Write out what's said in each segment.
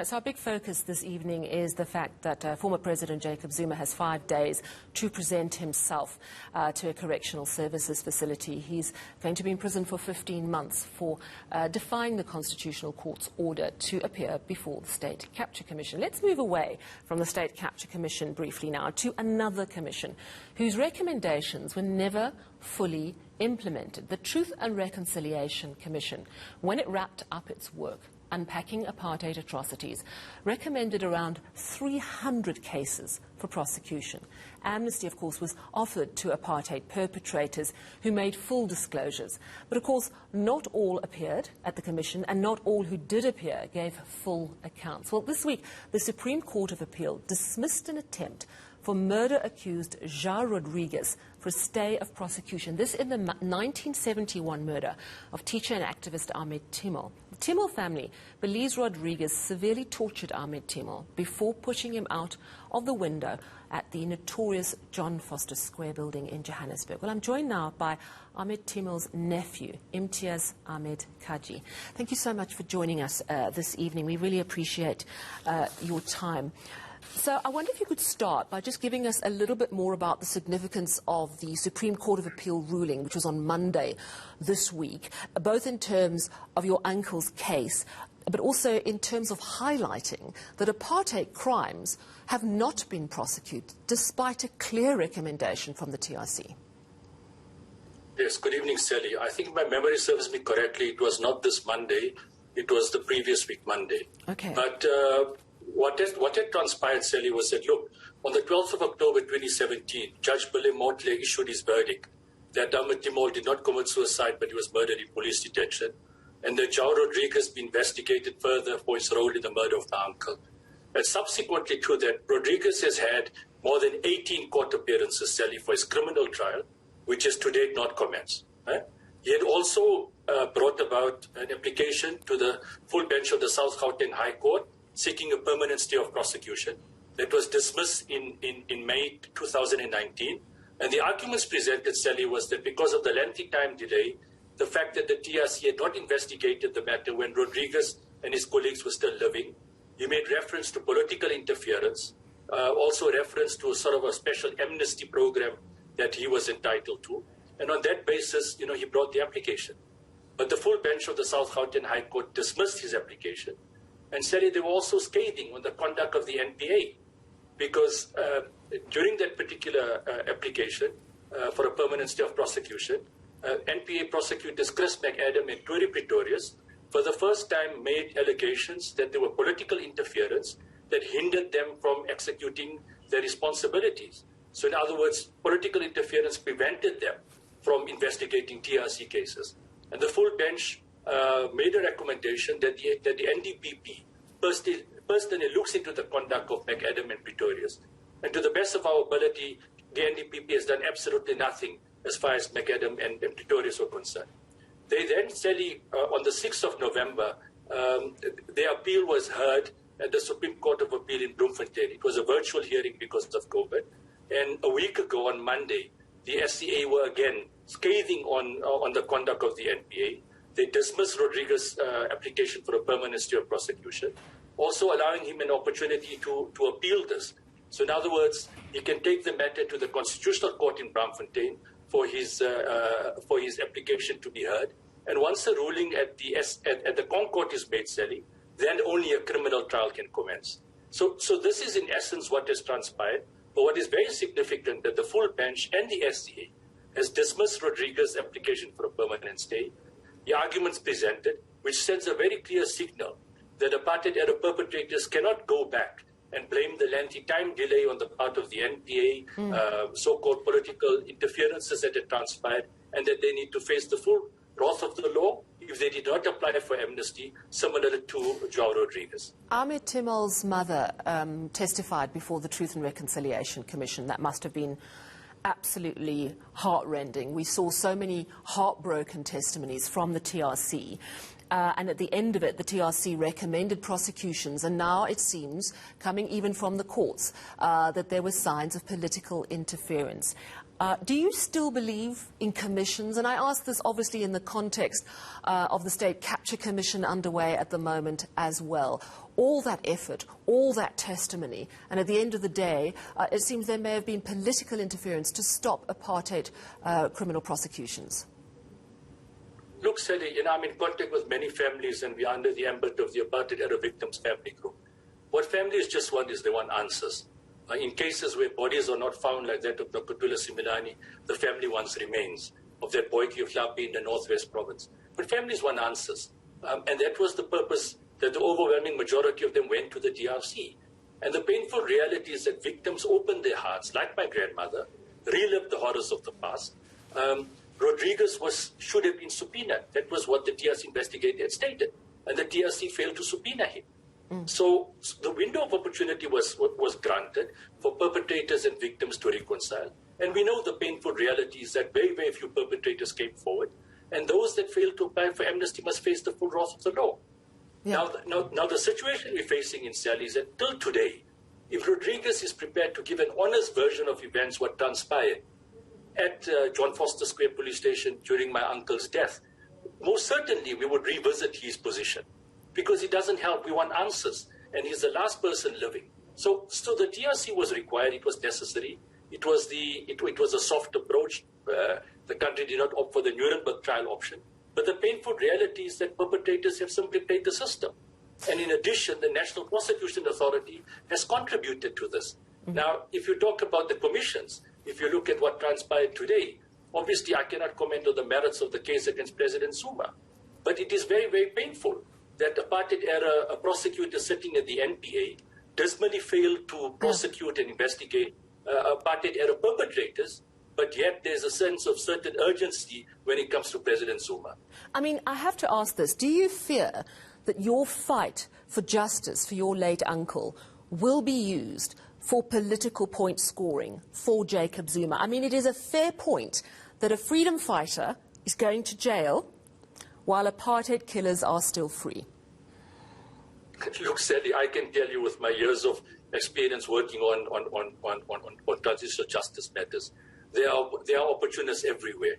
So our big focus this evening is the fact that former President Jacob Zuma has 5 days to present himself to a correctional services facility. He's going to be in prison for 15 months for defying the Constitutional Court's order to appear before the State Capture Commission. Let's move away from the State Capture Commission briefly now to another commission whose recommendations were never fully implemented. The Truth and Reconciliation Commission, when it wrapped up its work unpacking apartheid atrocities, recommended around 300 cases for prosecution. Amnesty, of course, was offered to apartheid perpetrators who made full disclosures. But, of course, not all appeared at the Commission, and not all who did appear gave full accounts. Well, this week, the Supreme Court of Appeal dismissed an attempt for murder-accused João Rodrigues for a stay of prosecution. This in the 1971 murder of teacher and activist Ahmed Timol. The Timol family believes Rodrigues severely tortured Ahmed Timol before pushing him out of the window at the notorious John Foster Square building in Johannesburg. Well, I'm joined now by Ahmed Timol's nephew, Imtiaz Ahmed Cajee. Thank you so much for joining us this evening. We really appreciate your time. So I wonder if you could start by just giving us a little bit more about the significance of the Supreme Court of Appeal ruling, which was on Monday this week, both in terms of your uncle's case, but also in terms of highlighting that apartheid crimes have not been prosecuted, despite a clear recommendation from the TRC. Yes, good evening, Sally. I think my memory serves me correctly. It was not this Monday. It was the previous week, Monday. Okay. But what had transpired, Sally, was that, look, on the 12th of October 2017, Judge Billy Motley issued his verdict that Ahmed Timol did not commit suicide, but he was murdered in police detention, and that João Rodrigues be investigated further for his role in the murder of my uncle. And subsequently to that, Rodrigues has had more than 18 court appearances, Sally, for his criminal trial, which has to date not commenced. He had also brought about an application to the full bench of the South Gauteng High Court seeking a permanent stay of prosecution. That was dismissed in May 2019. And the arguments presented, Sally, was that because of the lengthy time delay, the fact that the TRC had not investigated the matter when Rodrigues and his colleagues were still living. He made reference to political interference, also reference to a sort of a special amnesty program that he was entitled to. And on that basis, he brought the application. But the full bench of the South Gauteng High Court dismissed his application. And said they were also scathing on the conduct of the NPA, because during that particular application for a permanent stay of prosecution, NPA prosecutors Chris McAdam and Tory Pretorius for the first time made allegations that there were political interference that hindered them from executing their responsibilities. So in other words, political interference prevented them from investigating TRC cases. And the full bench made a recommendation that the NDPP personally looks into the conduct of McAdam and Pretorius. And to the best of our ability, the NDPP has done absolutely nothing as far as McAdam and Pretorius were concerned. They then, Sally, on the 6th of November, their appeal was heard at the Supreme Court of Appeal in Bloemfontein. It was a virtual hearing because of COVID. And a week ago on Monday, the SCA were again scathing on the conduct of the NPA. They dismissed Rodrigues' application for a permanent stay of prosecution, also allowing him an opportunity to appeal this. So in other words, he can take the matter to the Constitutional Court in Bloemfontein for his application to be heard. And once the ruling at the Concourt is made, Sally, then only a criminal trial can commence. So this is in essence what has transpired. But what is very significant that the full bench and the SCA has dismissed Rodrigues' application for a permanent stay. The arguments presented, which sends a very clear signal that apartheid-era perpetrators cannot go back and blame the lengthy time delay on the part of the NPA, so-called political interferences that had transpired, and that they need to face the full wrath of the law if they did not apply for amnesty, similar to João Rodrigues. Ahmed Timol's mother testified before the Truth and Reconciliation Commission. That must have been absolutely heartrending. We saw so many heartbroken testimonies from the TRC. And at the end of it, the TRC recommended prosecutions, and now it seems, coming even from the courts, that there were signs of political interference. Do you still believe in commissions? And I ask this obviously in the context of the State Capture Commission underway at the moment as well. All that effort, all that testimony, and at the end of the day, it seems there may have been political interference to stop apartheid criminal prosecutions. Look, Sally, I'm in contact with many families, and we are under the ambit of the apartheid-era victims family group. What families just want is they want answers. In cases where bodies are not found, like that of Dr. Tula Similani, the family wants remains of that boy Kiyohlapi in the Northwest Province. But families want answers. And that was the purpose that the overwhelming majority of them went to the DRC. And the painful reality is that victims opened their hearts, like my grandmother, relived the horrors of the past. Rodriguez should have been subpoenaed. That was what the DRC investigator had stated. And the DRC failed to subpoena him. So the window of opportunity was granted for perpetrators and victims to reconcile. And we know the painful reality is that very, very few perpetrators came forward. And those that failed to apply for amnesty must face the full wrath of the law. Yeah. Now, the situation we're facing in Sally is that till today, if Rodriguez is prepared to give an honest version of events what transpired at John Foster Square Police Station during my uncle's death, most certainly we would revisit his position. Because it doesn't help. We want answers. And he's the last person living. So the DRC was required. It was necessary. It was a soft approach. The country did not opt for the Nuremberg trial option. But the painful reality is that perpetrators have simply played the system. And in addition, the National Prosecution Authority has contributed to this. Now, if you talk about the commissions, if you look at what transpired today, obviously I cannot comment on the merits of the case against President Zuma. But it is very, very painful that apartheid-era prosecutors sitting at the NPA dismally failed to prosecute and investigate apartheid-era perpetrators, but yet there's a sense of certain urgency when it comes to President Zuma. I mean, I have to ask this. Do you fear that your fight for justice for your late uncle will be used for political point scoring for Jacob Zuma? I mean, it is a fair point that a freedom fighter is going to jail while apartheid killers are still free. Look, Sally, I can tell you with my years of experience working on transitional justice matters, there are opportunists everywhere.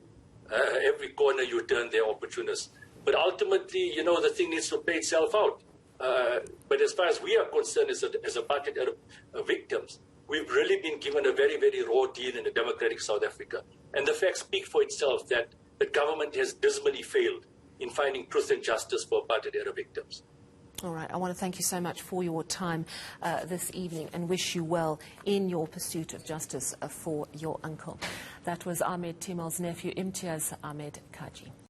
Every corner you turn, there are opportunists. But ultimately, the thing needs to play itself out. But as far as we are concerned as apartheid victims, we've really been given a very, very raw deal in a democratic South Africa. And the facts speak for itself that the government has dismally failed in finding truth and justice for apartheid-era victims. All right. I want to thank you so much for your time this evening and wish you well in your pursuit of justice for your uncle. That was Ahmed Timol's nephew, Imtiaz Ahmed Cajee.